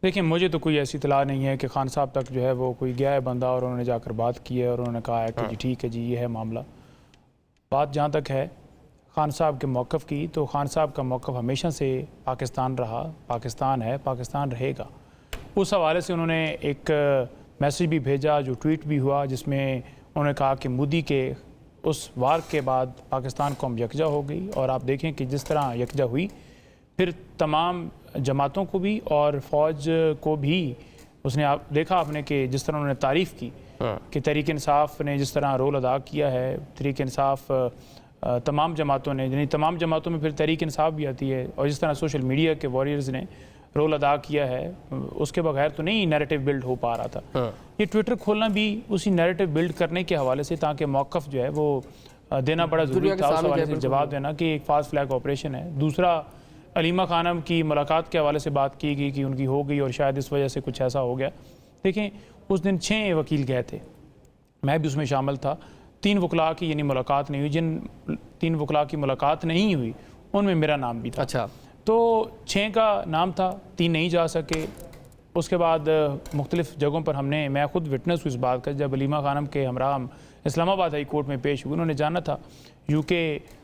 देखिए, मुझे तो कोई ऐसी इत्तला नहीं है कि खान साहब तक जो है वो कोई गया है बंदा और उन्होंने जाकर बात की है और उन्होंने कहा है कि जी ठीक है जी, ये है मामला। बात जहाँ तक है खान साहब के मौक़िफ़ की, तो खान साहब का मौक़िफ़ हमेशा से पाकिस्तान रहा, पाकिस्तान है, पाकिस्तान रहेगा। उस हवाले से उन्होंने एक मैसेज भी भेजा, जो ट्वीट भी हुआ, जिसमें उन्होंने कहा कि मोदी के उस वार के बाद पाकिस्तान कौम यकजा हो गई। और आप देखें कि जिस तरह यकजा हुई, फिर तमाम जमातों को भी और फ़ौज को भी उसने, आप देखा आपने कि जिस तरह उन्होंने तारीफ़ की कि तहरीक इंसाफ ने जिस तरह रोल अदा किया है, तहरीक इंसाफ तमाम जमातों ने, यानी तमाम जमातों में फिर तहरीक इंसाफ भी आती है, और जिस तरह सोशल मीडिया के वॉरियर्स ने रोल अदा किया है, उसके बगैर तो नहीं नैरेटिव बिल्ड हो पा रहा था। ये ट्विटर खोलना भी उसी नैरेटिव बिल्ड करने के हवाले से, ताकि मौक़िफ़ जो है वो देना बड़ा ज़रूरी था, उस हवाले से जवाब देना कि एक फास्ट फ्लैग ऑपरेशन है। दूसरा, अलीमा खानम की मुलाकात के हवाले से बात की गई कि उनकी हो गई और शायद इस वजह से कुछ ऐसा हो गया। देखें, उस दिन 6 वकील गए थे, मैं भी उसमें शामिल था। 3 वकला की यानी मुलाकात नहीं हुई, जिन 3 वकला की मुलाकात नहीं हुई उनमें मेरा नाम भी था। अच्छा, तो 6 का नाम था, 3 नहीं जा सके। उसके बाद मुख्तलिफ़ जगहों पर मैं खुद विटनेस हूँ इस बात का, जब अलीमा खानम के हमरा हम इस्लामाबाद हाई कोर्ट में पेश हुए, उन्होंने जाना था यूके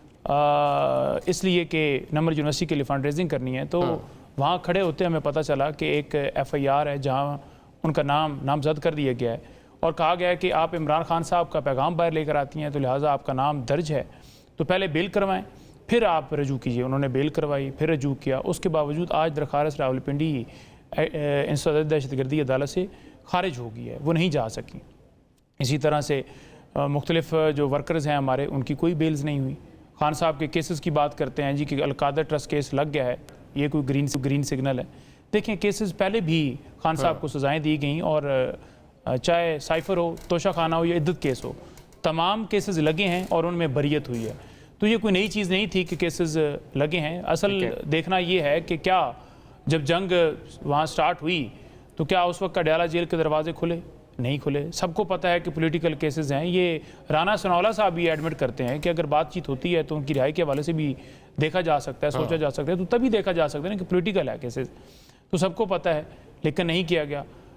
इसलिए कि नंबर यूनिवर्सिटी के लिए फंड रेजिंग करनी है। तो वहाँ खड़े होते हमें पता चला कि एक FIR है जहाँ उनका नाम नामजद कर दिया गया है और कहा गया है कि आप इमरान खान साहब का पैगाम बाहर लेकर आती हैं, तो लिहाजा आपका नाम दर्ज है, तो पहले बेल करवाएं फिर आप रजू कीजिए। उन्होंने बेल करवाई, फिर रजू किया। उसके बावजूद आज दरखास्त रावलपिंडी इंसदाद दहशतगर्दी अदालत से खारिज हो गई है, वो नहीं जा सकी। इसी तरह से मुख्तलिफ जो वर्कर्स हैं हमारे, उनकी कोई बेल्स नहीं हुई। खान साहब के केसेस की बात करते हैं जी कि अलकादर ट्रस्ट केस लग गया है, ये कोई ग्रीन सिग्नल है। देखें, केसेस पहले भी खान साहब को सज़ाएँ दी गई, और चाहे साइफर हो, तोशा खाना हो या इद्दत केस हो, तमाम केसेस लगे हैं और उनमें बरियत हुई है। तो ये कोई नई चीज़ नहीं थी कि केसेस लगे हैं। असल देखना ये है कि क्या जब जंग वहाँ स्टार्ट हुई तो क्या उस वक्त अडयाला जेल के दरवाजे खुले? नहीं खुले। सबको पता है कि पॉलिटिकल केसेस हैं। ये राना सनौला साहब भी एडमिट करते हैं कि अगर बातचीत होती है तो उनकी रिहाई के हवाले से भी देखा जा सकता है, सोचा जा सकता है, तो तभी देखा जा सकता है ना कि पॉलिटिकल है केसेस, तो सबको पता है, लेकिन नहीं किया गया।